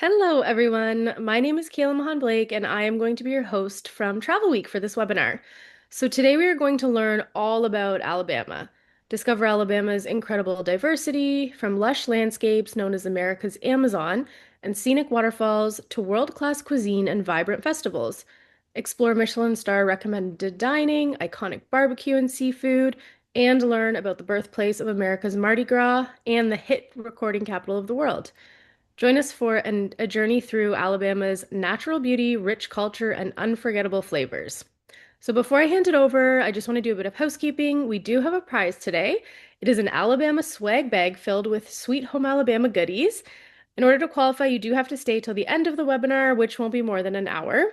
Hello, everyone. My name is Kayla Mahan Blake, and I am going to be your host from Travel Week for this webinar. So, today we are going to learn all about Alabama. Discover Alabama's incredible diversity, from lush landscapes known as America's Amazon and scenic waterfalls to world-class cuisine and vibrant festivals. Explore Michelin star recommended dining, iconic barbecue and seafood, and learn about the birthplace of America's Mardi Gras and the hit recording capital of the world. Join us for a journey through Alabama's natural beauty, rich culture, and unforgettable flavors. So, before I hand it over, I just want to do a bit of housekeeping. We do have a prize today. It is an Alabama swag bag filled with Sweet Home Alabama goodies. In order to qualify, you do have to stay till the end of the webinar, which won't be more than an hour.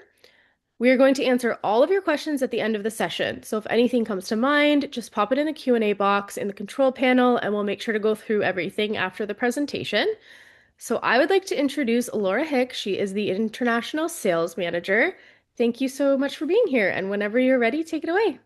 We are going to answer all of your questions at the end of the session. So if anything comes to mind, just pop it in the Q&A box in the control panel and we'll make sure to go through everything after the presentation. So I would like to introduce Laura Hicks. She is the International Sales Manager. Thank you so much for being here. And whenever you're ready, take it away.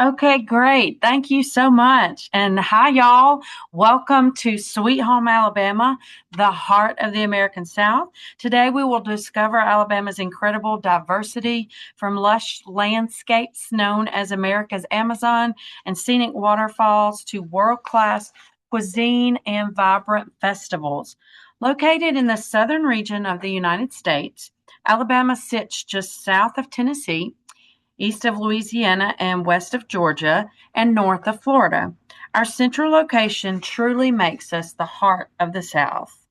Okay, great. Thank you so much. And hi, y'all. Welcome to Sweet Home Alabama, the heart of the American South. Today, we will discover Alabama's incredible diversity from lush landscapes known as America's Amazon and scenic waterfalls to world-class cuisine and vibrant festivals. Located in the southern region of the United States, Alabama sits just south of Tennessee, east of Louisiana and west of Georgia, and north of Florida. Our central location truly makes us the heart of the South.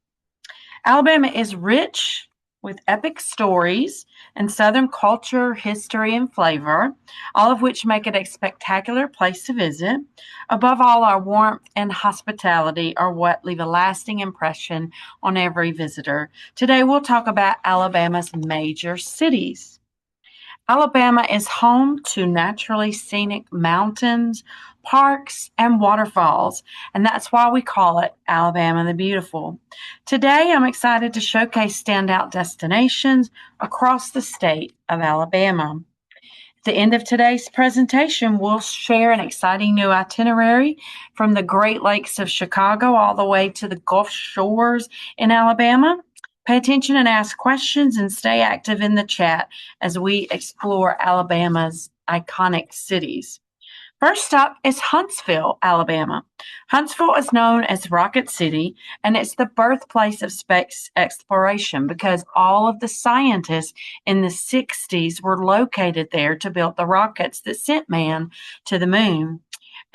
Alabama is rich with epic stories and Southern culture, history, and flavor, all of which make it a spectacular place to visit. Above all, our warmth and hospitality are what leave a lasting impression on every visitor. Today, we'll talk about Alabama's major cities. Alabama is home to naturally scenic mountains, parks, and waterfalls, and that's why we call it Alabama the Beautiful. Today, I'm excited to showcase standout destinations across the state of Alabama. At the end of today's presentation, we'll share an exciting new itinerary from the Great Lakes of Chicago all the way to the Gulf Shores in Alabama. Pay attention and ask questions and stay active in the chat as we explore Alabama's iconic cities. First up is Huntsville, Alabama. Huntsville is known as Rocket City, and it's the birthplace of space exploration because all of the scientists in the 60s were located there to build the rockets that sent man to the moon.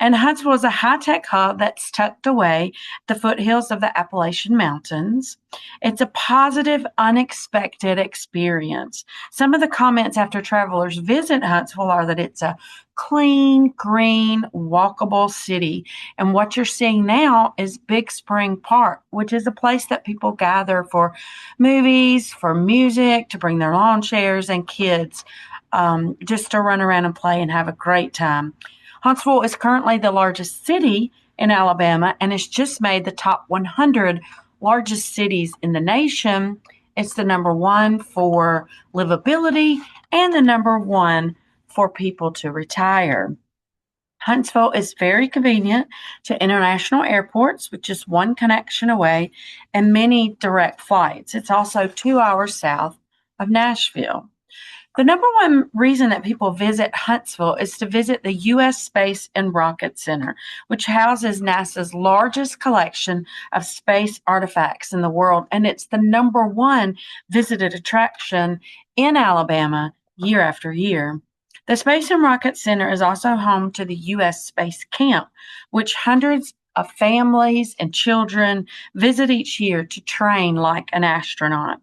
And Huntsville is a high-tech hub that's tucked away at the foothills of the Appalachian Mountains. It's a positive, unexpected experience. Some of the comments after travelers visit Huntsville are that it's a clean, green, walkable city. And what you're seeing now is Big Spring Park, which is a place that people gather for movies, for music, to bring their lawn chairs and kids just to run around and play and have a great time. Huntsville is currently the largest city in Alabama and has just made the top 100 largest cities in the nation. It's the number one for livability and the number one for people to retire. Huntsville is very convenient to international airports with just one connection away and many direct flights. It's also 2 hours south of Nashville. The number one reason that people visit Huntsville is to visit the U.S. Space and Rocket Center, which houses NASA's largest collection of space artifacts in the world. And it's the number one visited attraction in Alabama year after year. The Space and Rocket Center is also home to the U.S. Space Camp, which hundreds of families and children visit each year to train like an astronaut.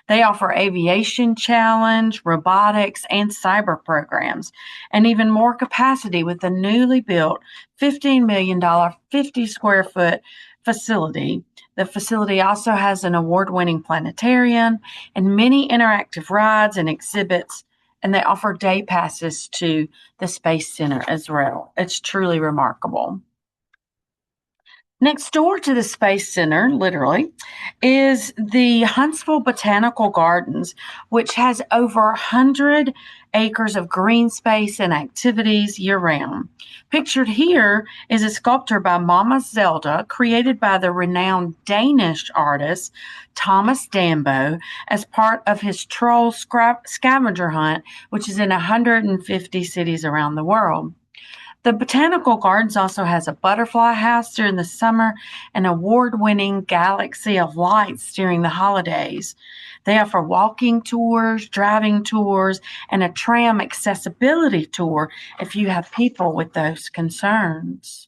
They offer aviation challenge, robotics, and cyber programs, and even more capacity with the newly built $15 million, 50 square foot facility. The facility also has an award-winning planetarium and many interactive rides and exhibits, and they offer day passes to the Space Center as well. It's truly remarkable. Next door to the Space Center, literally, is the Huntsville Botanical Gardens, which has over 100 acres of green space and activities year round. Pictured here is a sculpture by Mama Zelda, created by the renowned Danish artist Thomas Dambo as part of his troll scavenger hunt, which is in 150 cities around the world. The Botanical Gardens also has a butterfly house during the summer and award-winning Galaxy of Lights during the holidays. They offer walking tours, driving tours, and a tram accessibility tour if you have people with those concerns.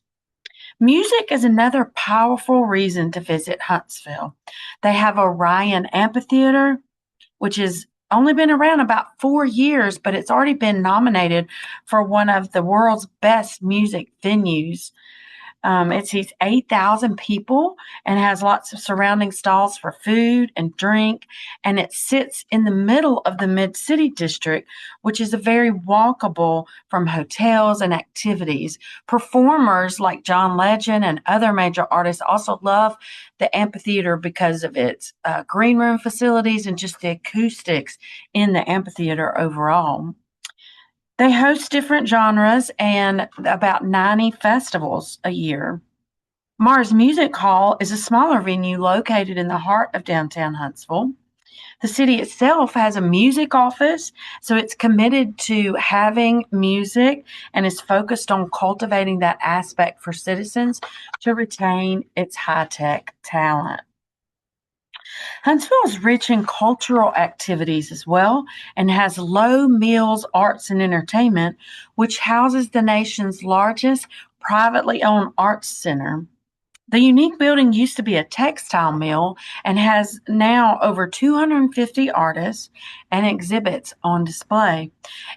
Music is another powerful reason to visit Huntsville. They have Orion Amphitheater, which has only been around about 4 years, but it's already been nominated for one of the world's best music venues. It seats 8,000 people and has lots of surrounding stalls for food and drink. And it sits in the middle of the Mid City District, which is a very walkable from hotels and activities. Performers like John Legend and other major artists also love the amphitheater because of its green room facilities and just the acoustics in the amphitheater overall. They host different genres and about 90 festivals a year. Mars Music Hall is a smaller venue located in the heart of downtown Huntsville. The city itself has a music office, so it's committed to having music and is focused on cultivating that aspect for citizens to retain its high-tech talent. Huntsville is rich in cultural activities as well and has Low Mills Arts and Entertainment, which houses the nation's largest privately owned arts center. The unique building used to be a textile mill and has now over 250 artists and exhibits on display.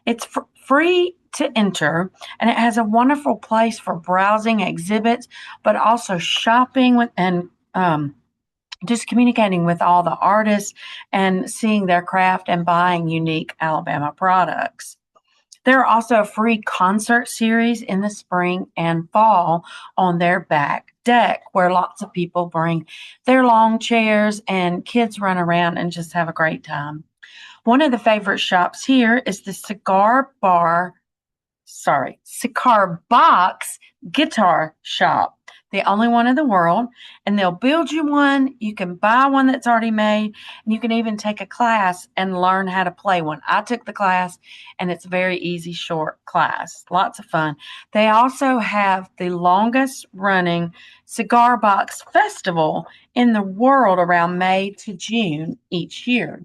It's free to enter, and it has a wonderful place for browsing exhibits, but also shopping with and just communicating with all the artists and seeing their craft and buying unique Alabama products. There are also a free concert series in the spring and fall on their back deck where lots of people bring their lawn chairs and kids run around and just have a great time. One of the favorite shops here is the Cigar Box Guitar Shop, the only one in the world, and they'll build you one. You can buy one that's already made, and you can even take a class and learn how to play one. I took the class, and it's a very easy, short class. Lots of fun. They also have the longest running cigar box festival in the world around May to June each year.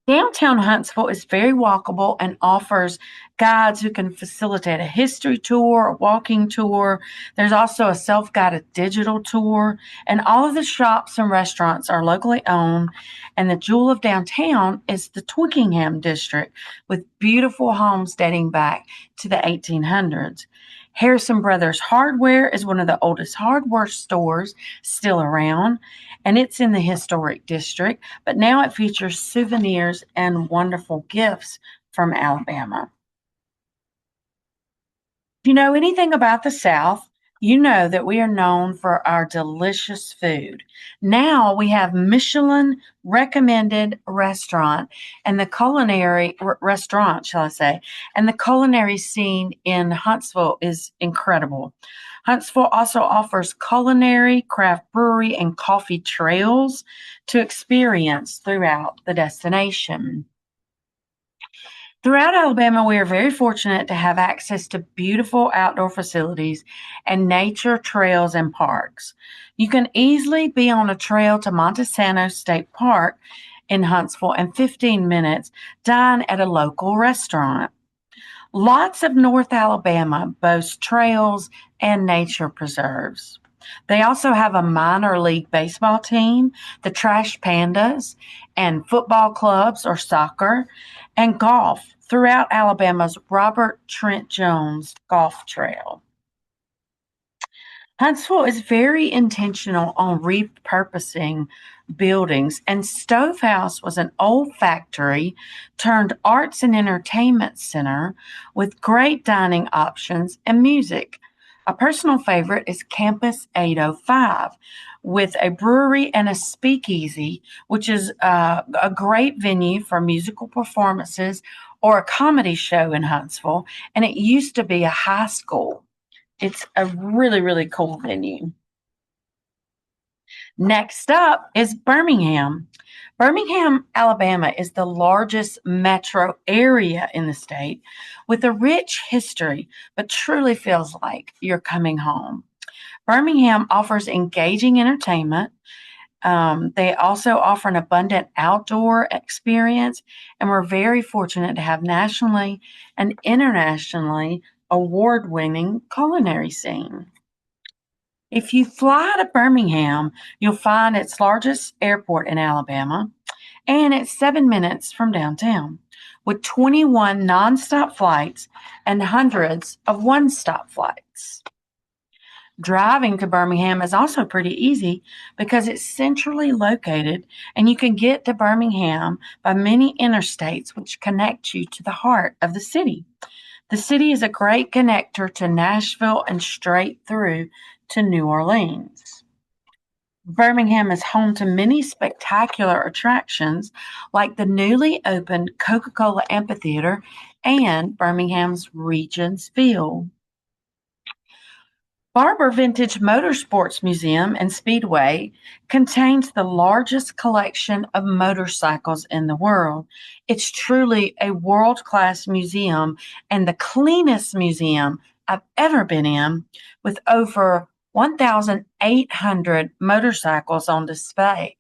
Downtown Huntsville is very walkable and offers guides who can facilitate a history tour, a walking tour. There's also a self-guided digital tour, and all of the shops and restaurants are locally owned. And the jewel of downtown is the Twickenham district with beautiful homes dating back to the 1800s. Harrison Brothers Hardware is one of the oldest hardware stores still around, and it's in the historic district, but now it features souvenirs and wonderful gifts from Alabama. If you know anything about the South, you know that we are known for our delicious food. Now we have Michelin recommended restaurant and the culinary restaurant, shall I say, and the culinary scene in Huntsville is incredible. Huntsville also offers culinary, craft brewery, and coffee trails to experience throughout the destination. Throughout Alabama, we are very fortunate to have access to beautiful outdoor facilities and nature trails and parks. You can easily be on a trail to Montesano State Park in Huntsville and 15 minutes dine at a local restaurant. Lots of North Alabama boasts trails and nature preserves. They also have a minor league baseball team, the Trash Pandas, and football clubs or soccer, and golf throughout Alabama's Robert Trent Jones Golf Trail. Huntsville is very intentional on repurposing buildings, and Stove House was an old factory turned arts and entertainment center with great dining options and music. A personal favorite is Campus 805 with a brewery and a speakeasy, which is a great venue for musical performances or a comedy show in Huntsville. And it used to be a high school. It's a really, really cool venue. Next up is Birmingham. Birmingham, Alabama is the largest metro area in the state with a rich history, but truly feels like you're coming home. Birmingham offers engaging entertainment. They also offer an abundant outdoor experience, and we're very fortunate to have nationally and internationally award winning culinary scene. If you fly to Birmingham, you'll find its largest airport in Alabama, and it's 7 minutes from downtown, with 21 nonstop flights and hundreds of one stop flights. Driving to Birmingham is also pretty easy because it's centrally located and you can get to Birmingham by many interstates which connect you to the heart of the city. The city is a great connector to Nashville and straight through to New Orleans. Birmingham is home to many spectacular attractions like the newly opened Coca-Cola Amphitheater and Birmingham's Regions Field. Barber Vintage Motorsports Museum and Speedway contains the largest collection of motorcycles in the world. It's truly a world-class museum and the cleanest museum I've ever been in, with over 1,800 motorcycles on display.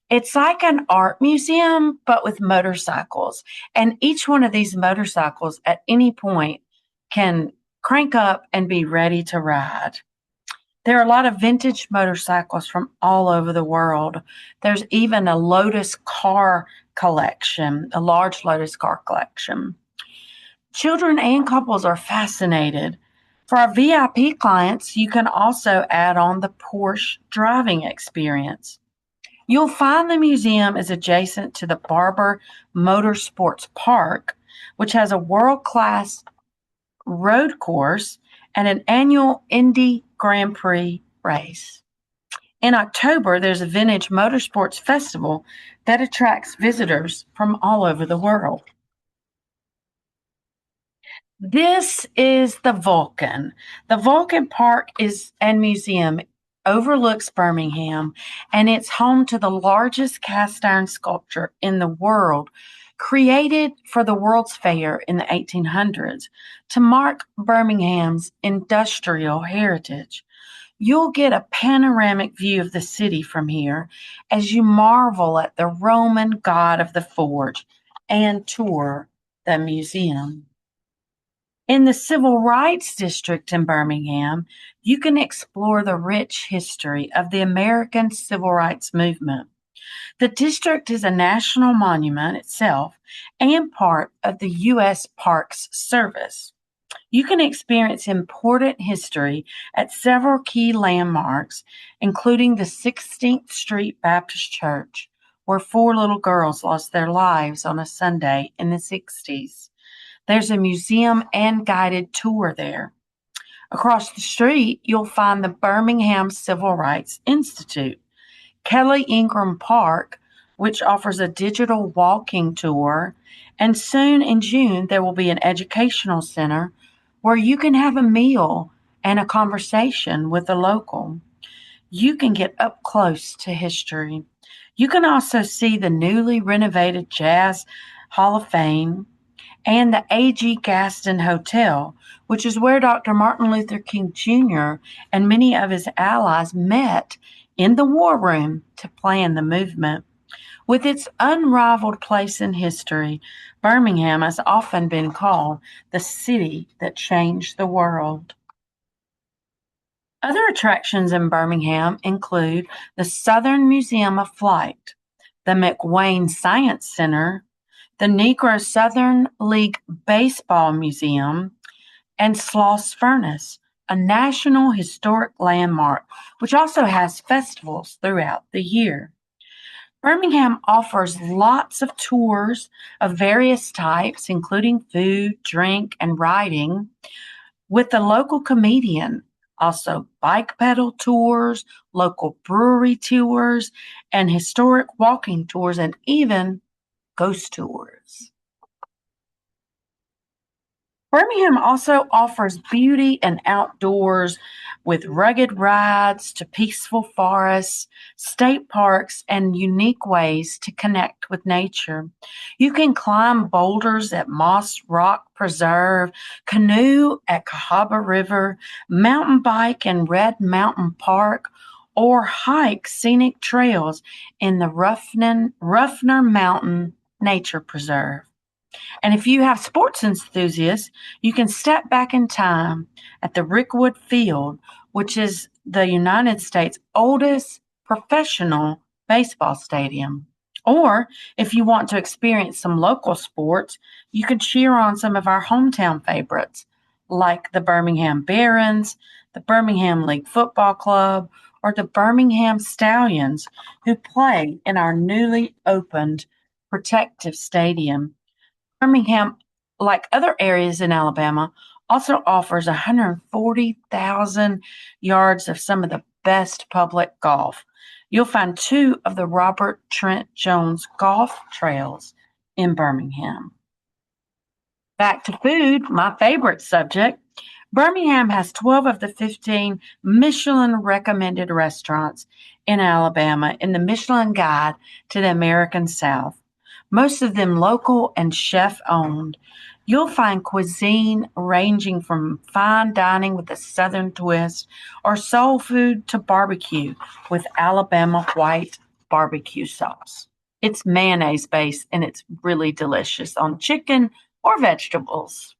It's like an art museum, but with motorcycles. And each one of these motorcycles at any point can crank up and be ready to ride. There are a lot of vintage motorcycles from all over the world. There's even a Lotus car collection, a large Lotus car collection. Children and couples are fascinated. For our VIP clients, you can also add on the Porsche driving experience. You'll find the museum is adjacent to the Barber Motorsports Park, which has a world-class road course and an annual Indy Grand Prix race. In October, there's a Vintage Motorsports Festival that attracts visitors from all over the world. This is the Vulcan. The Vulcan Park and Museum overlooks Birmingham, and it's home to the largest cast iron sculpture in the world, created for the World's Fair in the 1800s to mark Birmingham's industrial heritage. You'll get a panoramic view of the city from here as you marvel at the Roman god of the forge and tour the museum. In the Civil Rights District in Birmingham, you can explore the rich history of the American Civil Rights Movement. The district is a national monument itself and part of the U.S. Parks Service. You can experience important history at several key landmarks, including the 16th Street Baptist Church, where 4 little girls lost their lives on a Sunday in the 60s. There's a museum and guided tour there. Across the street, you'll find the Birmingham Civil Rights Institute. Kelly Ingram Park, which offers a digital walking tour, and soon in June there will be an educational center where you can have a meal and a conversation with a local. You can get up close to history. You can also see the newly renovated Jazz Hall of Fame and the A.G. Gaston Hotel, which is where Dr. Martin Luther King Jr. and many of his allies met in the war room to plan the movement. With its unrivaled place in history, Birmingham has often been called the city that changed the world. Other attractions in Birmingham include the Southern Museum of Flight, the McWane Science Center, the Negro Southern League Baseball Museum, and Sloss Furnace, a national historic landmark, which also has festivals throughout the year. Birmingham offers lots of tours of various types, including food, drink, and riding, with the local comedian also bike pedal tours, local brewery tours, and historic walking tours, and even ghost tours. Birmingham also offers beauty and outdoors with rugged rides to peaceful forests, state parks, and unique ways to connect with nature. You can climb boulders at Moss Rock Preserve, canoe at Cahaba River, mountain bike in Red Mountain Park, or hike scenic trails in the Ruffner Mountain Nature Preserve. And if you have sports enthusiasts, you can step back in time at the Rickwood Field, which is the United States' oldest professional baseball stadium. Or if you want to experience some local sports, you can cheer on some of our hometown favorites, like the Birmingham Barons, the Birmingham League Football Club, or the Birmingham Stallions, who play in our newly opened protective stadium. Birmingham, like other areas in Alabama, also offers 140,000 yards of some of the best public golf. You'll find two of the Robert Trent Jones golf trails in Birmingham. Back to food, my favorite subject. Birmingham has 12 of the 15 Michelin recommended restaurants in Alabama in the Michelin Guide to the American South, most of them local and chef owned. You'll find cuisine ranging from fine dining with a southern twist or soul food to barbecue with Alabama white barbecue sauce. It's mayonnaise based and it's really delicious on chicken or vegetables.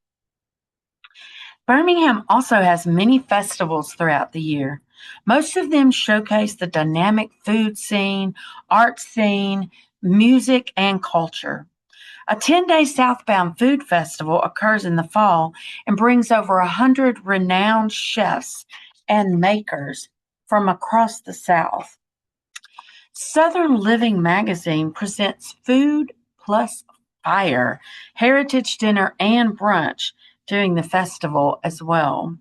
Birmingham also has many festivals throughout the year. Most of them showcase the dynamic food scene, art scene, music, and culture. A 10-day Southbound Food Festival occurs in the fall and brings over 100 renowned chefs and makers from across the South. Southern Living magazine presents Food Plus Fire, Heritage Dinner, and Brunch during the festival as well.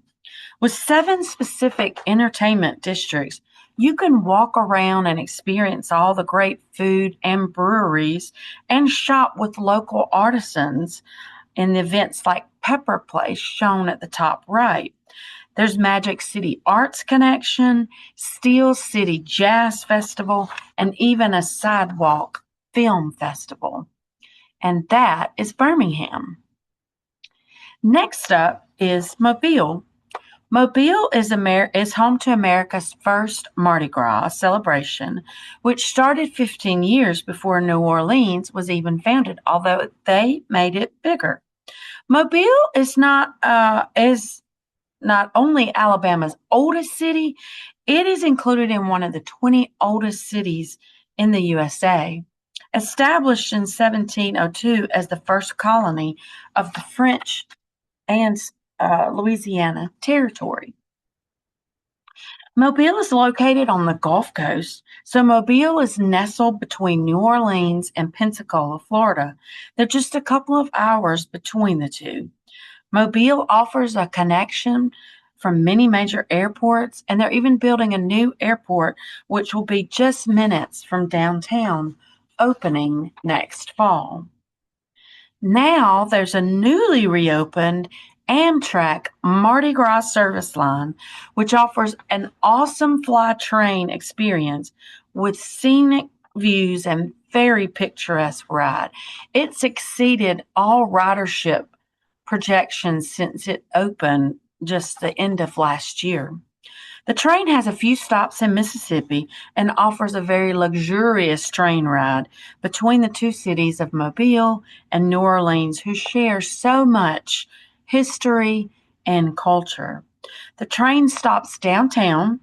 With 7 specific entertainment districts, you can walk around and experience all the great food and breweries and shop with local artisans in events like Pepper Place, shown at the top right. There's Magic City Arts Connection, Steel City Jazz Festival, and even a sidewalk film festival. And that is Birmingham. Next up is Mobile. Mobile is home to America's first Mardi Gras celebration, which started 15 years before New Orleans was even founded, although they made it bigger. Mobile is not only Alabama's oldest city, it is included in one of the 20 oldest cities in the USA. Established in 1702 as the first colony of the French and Louisiana Territory. Mobile is located on the Gulf Coast, so Mobile is nestled between New Orleans and Pensacola, Florida. They're just a couple of hours between the two. Mobile offers a connection from many major airports, and they're even building a new airport, which will be just minutes from downtown, opening next fall. Now there's a newly reopened Amtrak Mardi Gras service line, which offers an awesome fly train experience with scenic views and very picturesque ride. It's exceeded all ridership projections since it opened just the end of last year. The train has a few stops in Mississippi and offers a very luxurious train ride between the two cities of Mobile and New Orleans, who share so much history and culture. The train stops downtown,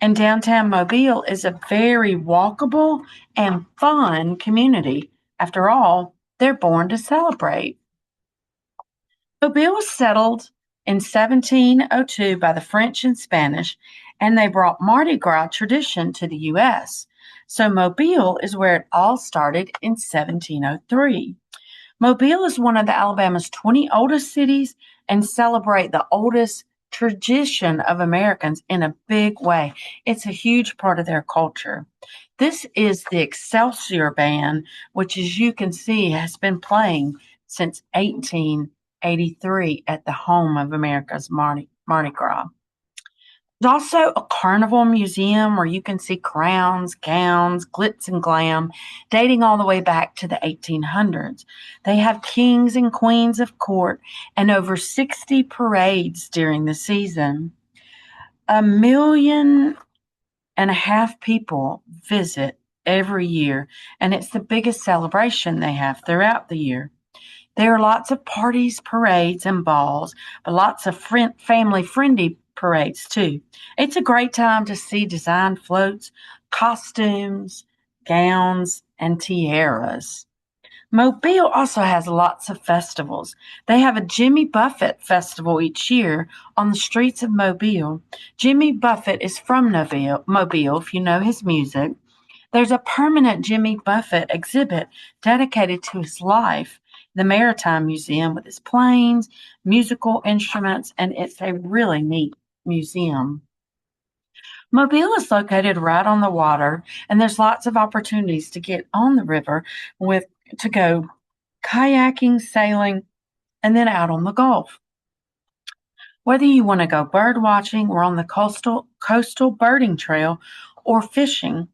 and downtown Mobile is a very walkable and fun community. After all, they're born to celebrate. Mobile was settled in 1702 by the French and Spanish, and they brought Mardi Gras tradition to the U.S. So Mobile is where it all started in 1703. Mobile is one of the Alabama's 20 oldest cities and celebrate the oldest tradition of Americans in a big way. It's a huge part of their culture. This is the Excelsior Band, which, as you can see, has been playing since 1883 at the home of America's Mardi Gras. There's also a carnival museum where you can see crowns, gowns, glitz and glam, dating all the way back to the 1800s. They have kings and queens of court and over 60 parades during the season. 1.5 million people visit every year, and it's the biggest celebration they have throughout the year. There are lots of parties, parades, and balls, but lots of family-friendly parades too. It's a great time to see designed floats, costumes, gowns, and tiaras. Mobile also has lots of festivals. They have a Jimmy Buffett festival each year on the streets of Mobile. Jimmy Buffett is from Mobile, if you know his music. There's a permanent Jimmy Buffett exhibit dedicated to his life, the Maritime Museum, with his planes, musical instruments, and it's a really neat museum. Mobile is located right on the water, and there's lots of opportunities to get on the river to go kayaking, sailing, and then out on the Gulf. Whether you want to go bird watching or on the coastal birding trail or fishing,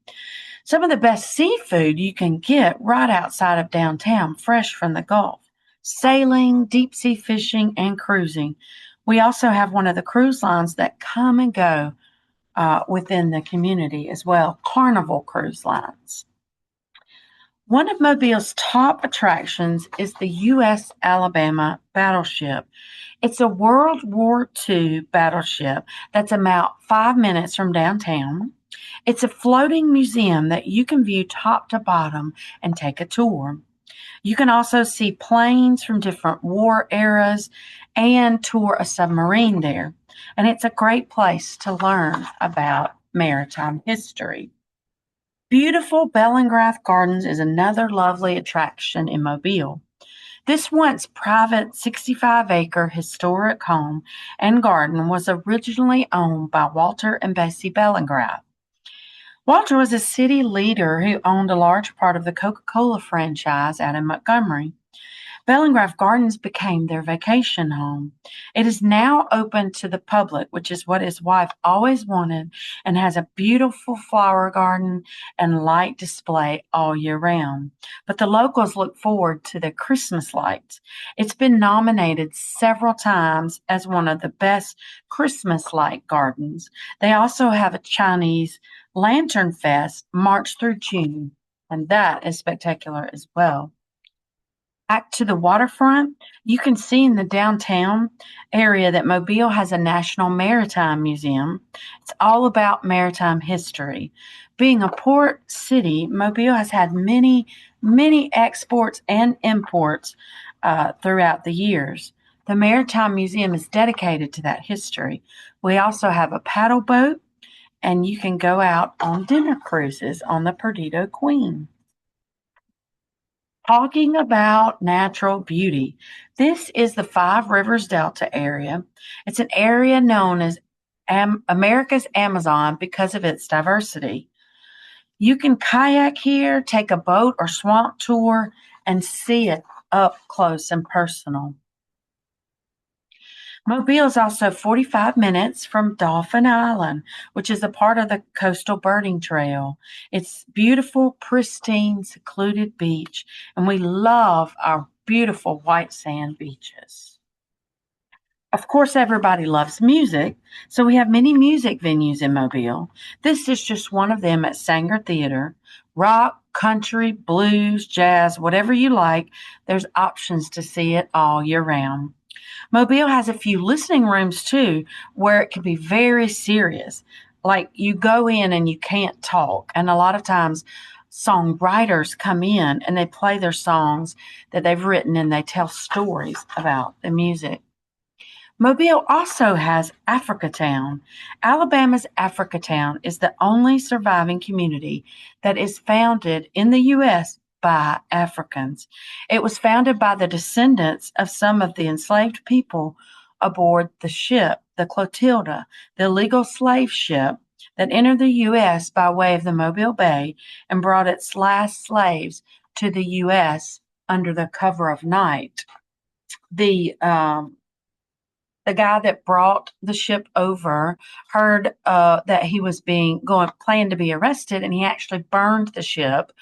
some of the best seafood you can get right outside of downtown, fresh from the Gulf. Sailing, deep sea fishing, and cruising. We also have one of the cruise lines that come and go within the community as well, Carnival Cruise Lines. One of Mobile's top attractions is the U.S. Alabama battleship. It's a World War II battleship that's about 5 minutes from downtown. It's a floating museum that you can view top to bottom and take a tour. You can also see planes from different war eras and tour a submarine there. And it's a great place to learn about maritime history. Beautiful Bellingrath Gardens is another lovely attraction in Mobile. This once private 65-acre historic home and garden was originally owned by Walter and Bessie Bellingrath. Walter was a city leader who owned a large part of the Coca-Cola franchise out in Montgomery. Bellingrath Gardens became their vacation home. It is now open to the public, which is what his wife always wanted, and has a beautiful flower garden and light display all year round. But the locals look forward to the Christmas lights. It's been nominated several times as one of the best Christmas light gardens. They also have a Chinese Lantern Fest March through June, and that is spectacular as well. Back to the waterfront, you can see in the downtown area that Mobile has a National Maritime Museum. It's all about maritime history. Being a port city, Mobile has had many, many exports and imports throughout the years. The Maritime Museum is dedicated to that history. We also have a paddle boat, and you can go out on dinner cruises on the Perdido Queen. Talking about natural beauty, this is the Five Rivers Delta area. It's an area known as America's Amazon because of its diversity. You can kayak here, take a boat or swamp tour, and see it up close and personal. Mobile is also 45 minutes from Dolphin Island, which is a part of the coastal birding trail. It's beautiful, pristine, secluded beach, and we love our beautiful white sand beaches. Of course, everybody loves music, so we have many music venues in Mobile. This is just one of them at Sanger Theater. Rock, country, blues, jazz, whatever you like, there's options to see it all year round. Mobile has a few listening rooms too, where it can be very serious. Like you go in and you can't talk. And a lot of times songwriters come in and they play their songs that they've written and they tell stories about the music. Mobile also has Africatown. Alabama's Africatown is the only surviving community that is founded in the U.S. by Africans. It was founded by the descendants of some of the enslaved people aboard the ship, the Clotilda, the illegal slave ship that entered the U.S. by way of the Mobile Bay and brought its last slaves to the U.S. under the cover of night. The the guy that brought the ship over heard that he was planned to be arrested, and he actually burned the ship.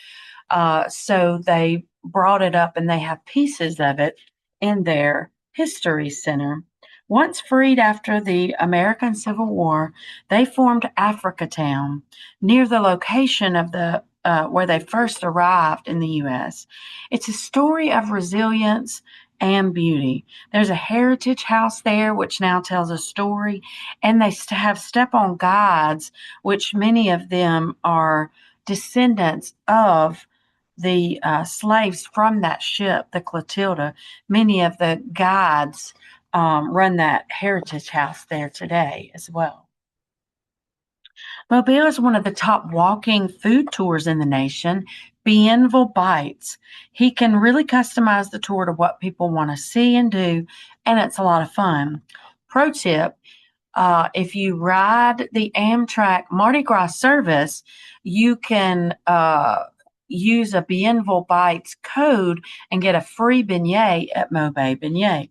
So they brought it up, and they have pieces of it in their history center. Once freed after the American Civil War, they formed Africatown near the location of the where they first arrived in the U.S. It's a story of resilience and beauty. There's a heritage house there, which now tells a story, and they have step-on guides, which many of them are descendants of the slaves from that ship, the Clotilda. Many of the guides run that heritage house there today as well. Mobile is one of the top walking food tours in the nation. Bienville Bites. He can really customize the tour to what people want to see and do, and it's a lot of fun. Pro tip, if you ride the Amtrak Mardi Gras service, you can use a Bienville Bites code and get a free beignet at Mobile Beignet.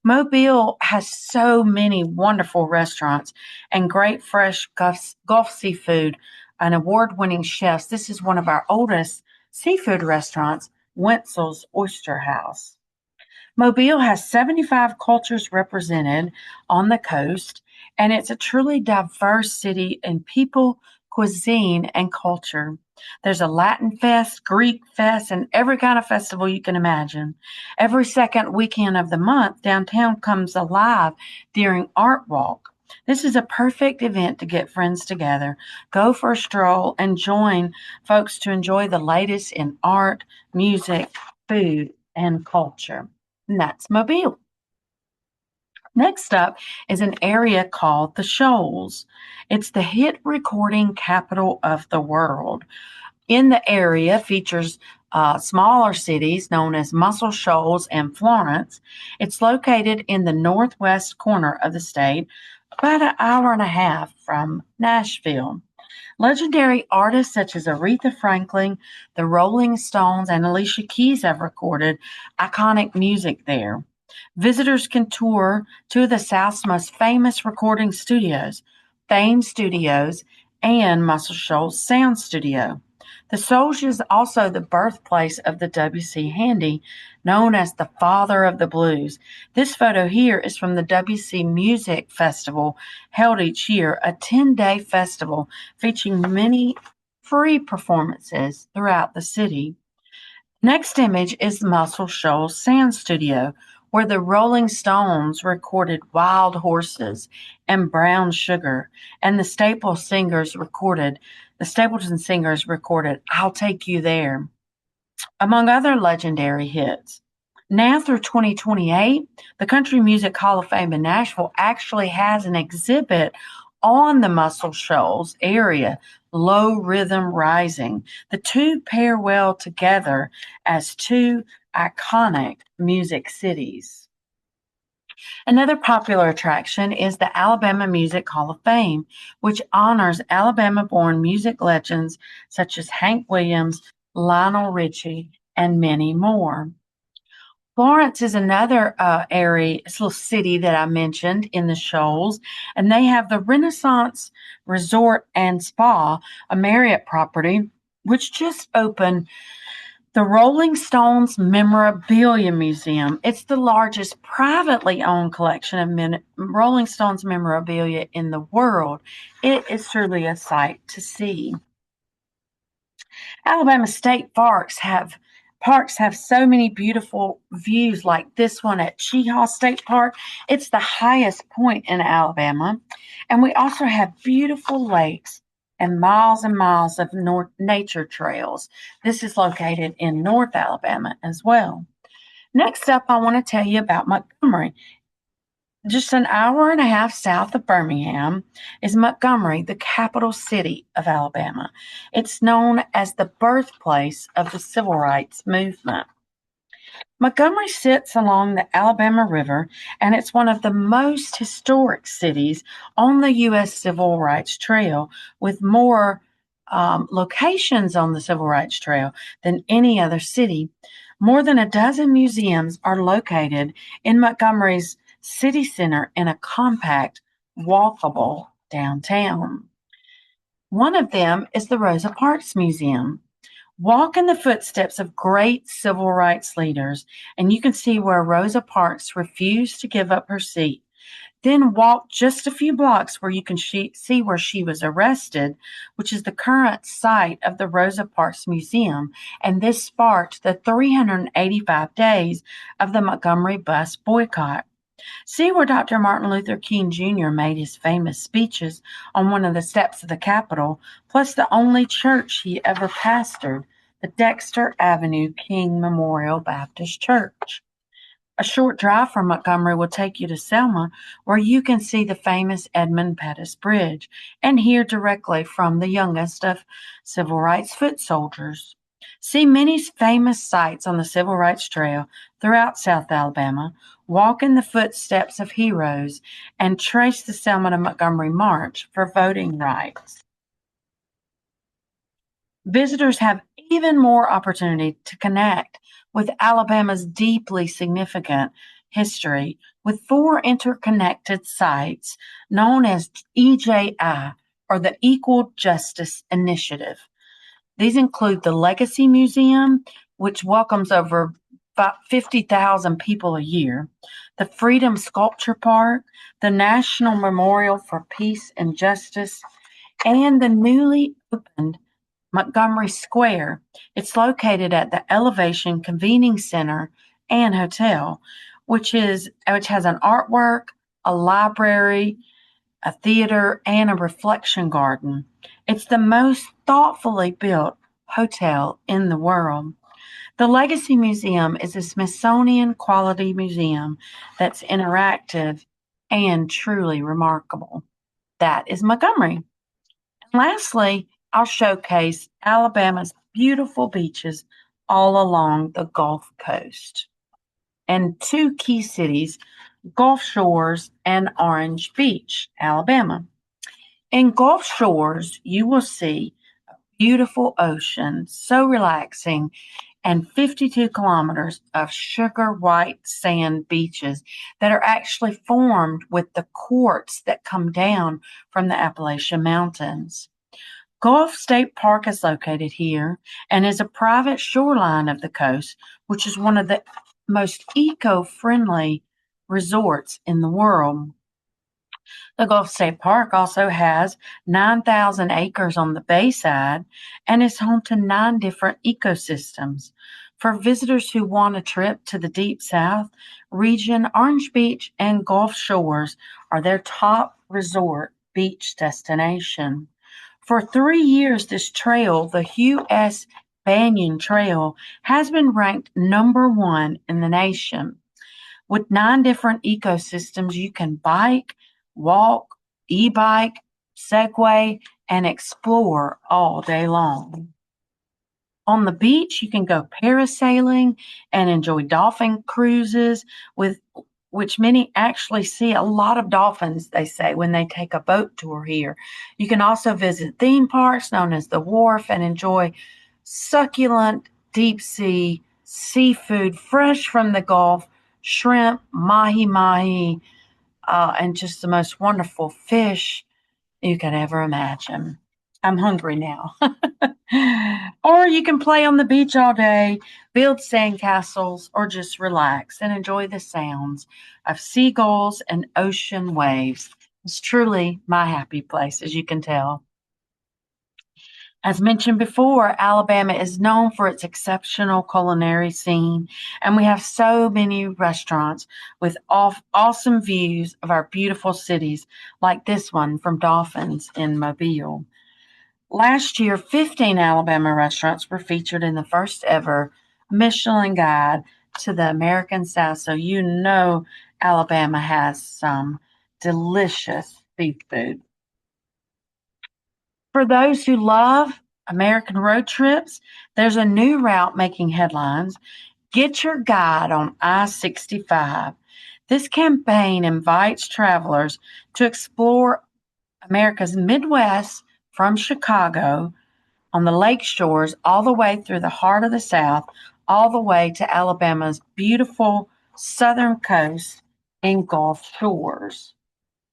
Mobile has so many wonderful restaurants and great fresh Gulf seafood and award-winning chefs. This is one of our oldest seafood restaurants, Wenzel's Oyster House. Mobile has 75 cultures represented on the coast, and it's a truly diverse city in people, cuisine, and culture. There's a Latin fest, Greek fest, and every kind of festival you can imagine. Every second weekend of the month, downtown comes alive during Art Walk. This is a perfect event to get friends together, go for a stroll, and join folks to enjoy the latest in art, music, food, and culture. And that's Mobile. Next up is an area called the Shoals. It's the hit recording capital of the world. In the area features smaller cities known as Muscle Shoals and Florence. It's located in the northwest corner of the state, about an hour and a half from Nashville. Legendary artists such as Aretha Franklin, the Rolling Stones, and Alicia Keys have recorded iconic music there. Visitors can tour two of the South's most famous recording studios, Fame Studios and Muscle Shoals Sound Studio. The Shoals is also the birthplace of the W.C. Handy, known as the father of the blues. This photo here is from the W.C. Music Festival held each year, a 10-day festival featuring many free performances throughout the city. Next image is the Muscle Shoals Sound Studio, where the Rolling Stones recorded Wild Horses and Brown Sugar, and the Stapleton Singers recorded I'll Take You There, among other legendary hits. Now through 2028, the Country Music Hall of Fame in Nashville actually has an exhibit on the Muscle Shoals area, Low Rhythm Rising. The two pair well together as two iconic music cities. Another popular attraction is the Alabama Music Hall of Fame, which honors Alabama-born music legends such as Hank Williams, Lionel Richie, and many more. Florence is another little city that I mentioned in the Shoals, and they have the Renaissance Resort and Spa, a Marriott property, which just opened the Rolling Stones Memorabilia Museum. It's the largest privately owned collection of Rolling Stones memorabilia in the world. It is truly a sight to see. Alabama state parks have so many beautiful views, like this one at Cheaha State Park. It's the highest point in Alabama. And we also have beautiful lakes and miles of nature trails. This is located in North Alabama as well. Next up, I want to tell you about Montgomery. Just an hour and a half south of Birmingham is Montgomery, the capital city of Alabama. It's known as the birthplace of the civil rights movement. Montgomery sits along the Alabama River, and it's one of the most historic cities on the U.S. Civil Rights Trail, with more locations on the Civil Rights Trail than any other city. More than a dozen museums are located in Montgomery's city center in a compact, walkable downtown. One of them is the Rosa Parks Museum. Walk in the footsteps of great civil rights leaders, and you can see where Rosa Parks refused to give up her seat. Then walk just a few blocks where you can see where she was arrested, which is the current site of the Rosa Parks Museum, and this sparked the 385 days of the Montgomery bus boycott. See where Dr. Martin Luther King Jr. made his famous speeches on one of the steps of the Capitol, plus the only church he ever pastored, the Dexter Avenue King Memorial Baptist Church. A short drive from Montgomery will take you to Selma, where you can see the famous Edmund Pettus Bridge and hear directly from the youngest of civil rights foot soldiers. See many famous sites on the Civil Rights Trail throughout South Alabama, walk in the footsteps of heroes, and trace the Selma to Montgomery March for voting rights. Visitors have even more opportunity to connect with Alabama's deeply significant history with four interconnected sites known as EJI, or the Equal Justice Initiative. These include the Legacy Museum, which welcomes over about 50,000 people a year, the Freedom Sculpture Park, the National Memorial for Peace and Justice, and the newly opened Montgomery Square. It's located at the Elevation Convening Center and Hotel, which has an artwork, a library, a theater, and a reflection garden. It's the most thoughtfully built hotel in the world. The Legacy Museum is a Smithsonian quality museum that's interactive and truly remarkable. That is Montgomery. Lastly, I'll showcase Alabama's beautiful beaches all along the Gulf Coast and two key cities, Gulf Shores and Orange Beach, Alabama. In Gulf Shores, you will see a beautiful ocean, so relaxing, and 52 kilometers of sugar white sand beaches that are actually formed with the quartz that come down from the Appalachian Mountains. Gulf State Park is located here and is a private shoreline of the coast, which is one of the most eco-friendly resorts in the world. The Gulf State Park also has 9,000 acres on the bayside and is home to 9 different ecosystems. For visitors who want a trip to the Deep South region, Orange Beach and Gulf Shores are their top resort beach destination. For 3 years, this trail, the Hugh S. Banyan Trail, has been ranked #1 in the nation. With 9 different ecosystems, you can bike, walk, e-bike, Segway, and explore all day long. On the beach, you can go parasailing and enjoy dolphin cruises, with which many actually see a lot of dolphins, they say, when they take a boat tour here. You can also visit theme parks known as the Wharf and enjoy succulent deep sea seafood fresh from the Gulf, shrimp, mahi, and just the most wonderful fish you could ever imagine. I'm hungry now. Or you can play on the beach all day, build sandcastles, or just relax and enjoy the sounds of seagulls and ocean waves. It's truly my happy place, as you can tell. As mentioned before, Alabama is known for its exceptional culinary scene, and we have so many restaurants with awesome views of our beautiful cities, like this one from Dolphins in Mobile. Last year, 15 Alabama restaurants were featured in the first ever Michelin Guide to the American South, so you know Alabama has some delicious seafood. For those who love American road trips, there's a new route making headlines. Get Your Guide on I-65. This campaign invites travelers to explore America's Midwest from Chicago on the lake shores all the way through the heart of the South, all the way to Alabama's beautiful southern coast and Gulf shores.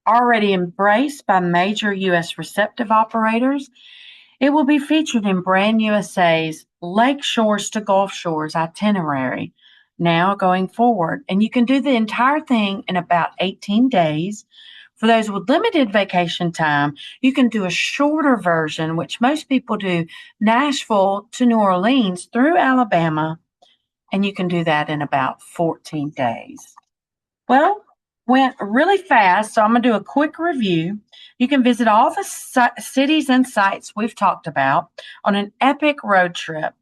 Already embraced by major U.S. receptive operators, it will be featured in Brand USA's Lake Shores to Gulf Shores itinerary now going forward. And you can do the entire thing in about 18 days. For those with limited vacation time, you can do a shorter version, which most people do Nashville to New Orleans through Alabama, and you can do that in about 14 days. Well, went really fast, so I'm going to do a quick review. You can visit all the cities and sites we've talked about on an epic road trip.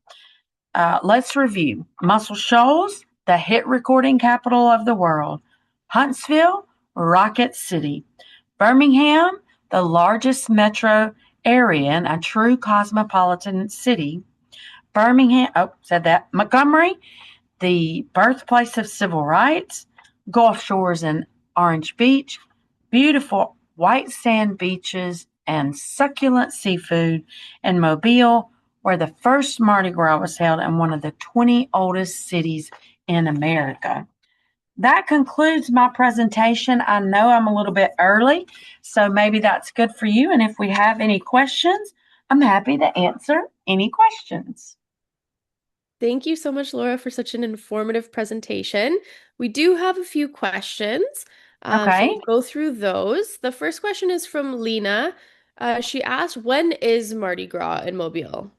Let's review Muscle Shoals, the hit recording capital of the world, Huntsville, Rocket City, Birmingham, the largest metro area and a true cosmopolitan city, Montgomery, the birthplace of civil rights, Gulf Shores and Orange Beach, beautiful white sand beaches and succulent seafood, and Mobile, where the first Mardi Gras was held in one of the 20 oldest cities in America. That concludes my presentation. I know I'm a little bit early, so maybe that's good for you. And if we have any questions, I'm happy to answer any questions. Thank you so much, Laura, for such an informative presentation. We do have a few questions, so Okay. we'll go through those. The first question is from Lena. She asked, when is Mardi Gras in Mobile?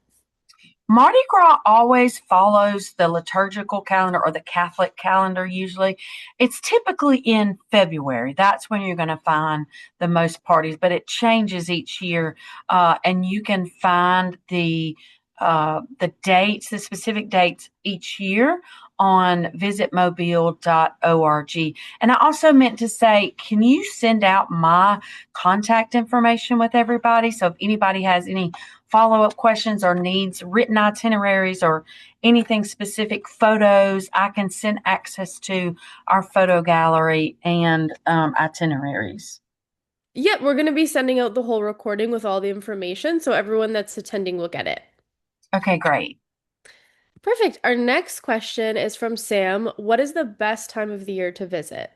Mardi Gras always follows the liturgical calendar or the Catholic calendar, usually. It's typically in February. That's when you're going to find the most parties, but it changes each year. And you can find the dates, the specific dates each year on visitmobile.org. And I also meant to say, can you send out my contact information with everybody? So if anybody has any follow-up questions or needs written itineraries or anything specific, photos, I can send access to our photo gallery and itineraries. Yeah, we're going to be sending out the whole recording with all the information, so everyone that's attending will get it. Okay, great. Perfect. Our next question is from Sam. What is the best time of the year to visit?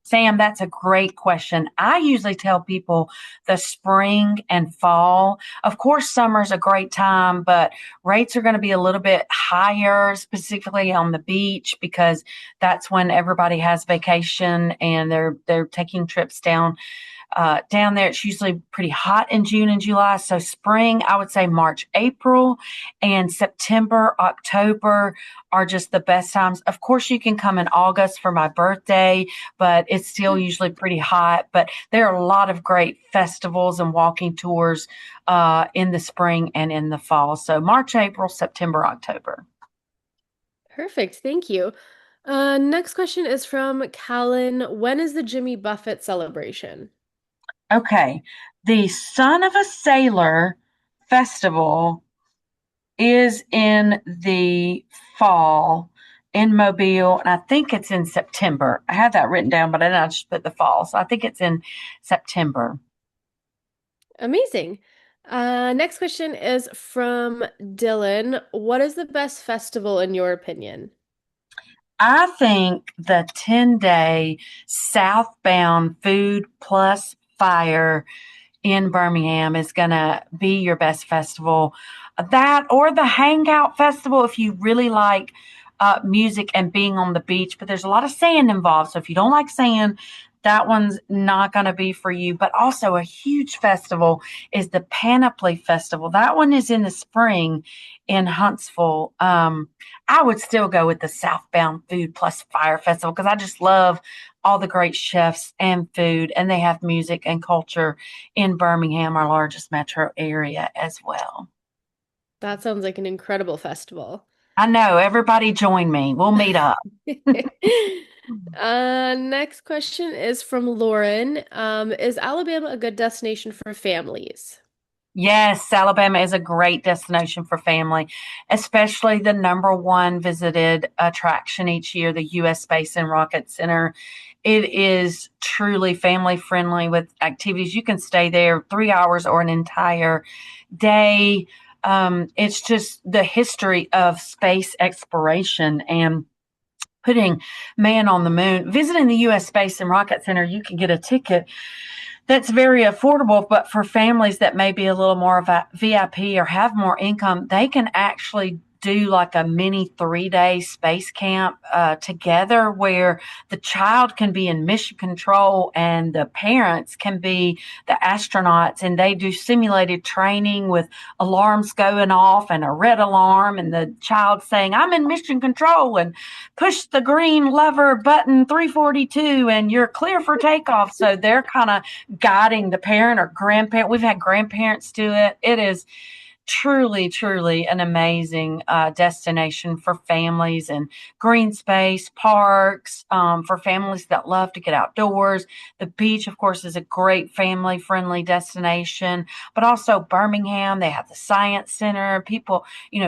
Sam, that's a great question. I usually tell people the spring and fall. Of course, summer's a great time, but rates are going to be a little bit higher, specifically on the beach, because that's when everybody has vacation and they're taking trips down there. It's usually pretty hot in June and July. So spring, I would say March, April, and September, October are just the best times. Of course, you can come in August for my birthday, but it's still usually pretty hot. But there are a lot of great festivals and walking tours in the spring and in the fall. So March, April, September, October. Perfect. Thank you. Next question is from Callan. When is the Jimmy Buffett celebration? Okay. The Son of a Sailor Festival is in the fall in Mobile, and I think it's in September. I had that written down, but I didn't just put the fall. So I think it's in September. Amazing. Next question is from Dylan. What is the best festival in your opinion? I think the 10-day southbound food plus fire in Birmingham is going to be your best festival. That or the Hangout Festival if you really like music and being on the beach, but there's a lot of sand involved. So if you don't like sand, that one's not going to be for you. But also a huge festival is the Panoply Festival. That one is in the spring in Huntsville. I would still go with the Southbound Food Plus Fire Festival because I just love all the great chefs and food, and they have music and culture in Birmingham, our largest metro area, as well. That sounds like an incredible festival. I know. Everybody join me. We'll meet up. Next question is from Lauren. Is Alabama a good destination for families? Yes, Alabama is a great destination for family, especially the number one visited attraction each year, the U.S. Space and Rocket Center. It is truly family friendly with activities. You can stay there 3 hours or an entire day. It's just the history of space exploration and putting man on the moon. Visiting the U.S. Space and Rocket Center, you can get a ticket that's very affordable, but for families that may be a little more of a VIP or have more income, they can actually do like a mini 3 day space camp together where the child can be in mission control and the parents can be the astronauts, and they do simulated training with alarms going off and a red alarm and the child saying, I'm in mission control, and push the green lever button 342 and you're clear for takeoff. So they're kind of guiding the parent or grandparent. We've had grandparents do it. It is truly, truly an amazing destination for families and green space, parks, for families that love to get outdoors. The beach, of course, is a great family friendly destination, but also Birmingham, they have the Science Center. People,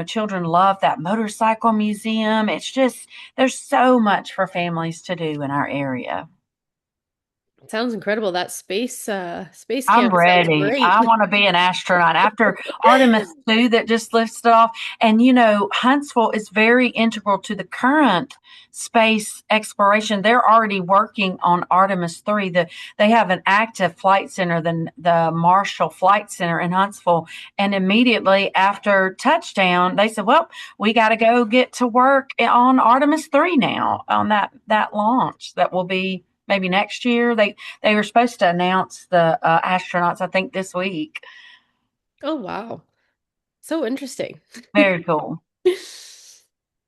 children love that motorcycle museum. It's just, there's so much for families to do in our area. Sounds incredible. That space I'm camp sounds ready. I great. want to be an astronaut after Artemis 2 that just lifted off. And Huntsville is very integral to the current space exploration. They're already working on Artemis 3. They have an active flight center, the Marshall Flight Center in Huntsville. And immediately after touchdown, they said, well, we got to go get to work on Artemis 3 now on that launch that will be maybe next year. They were supposed to announce the astronauts, I think, this week. Oh, wow. So interesting. Very cool.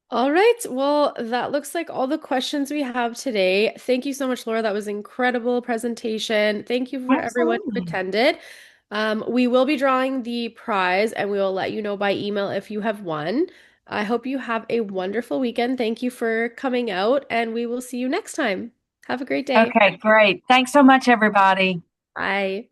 All right. Well, that looks like all the questions we have today. Thank you so much, Laura. That was an incredible presentation. Thank you for everyone who Absolutely. attended. We will be drawing the prize and we will let you know by email if you have won. I hope you have a wonderful weekend. Thank you for coming out, and we will see you next time. Have a great day. Okay, great. Thanks so much, everybody. Bye.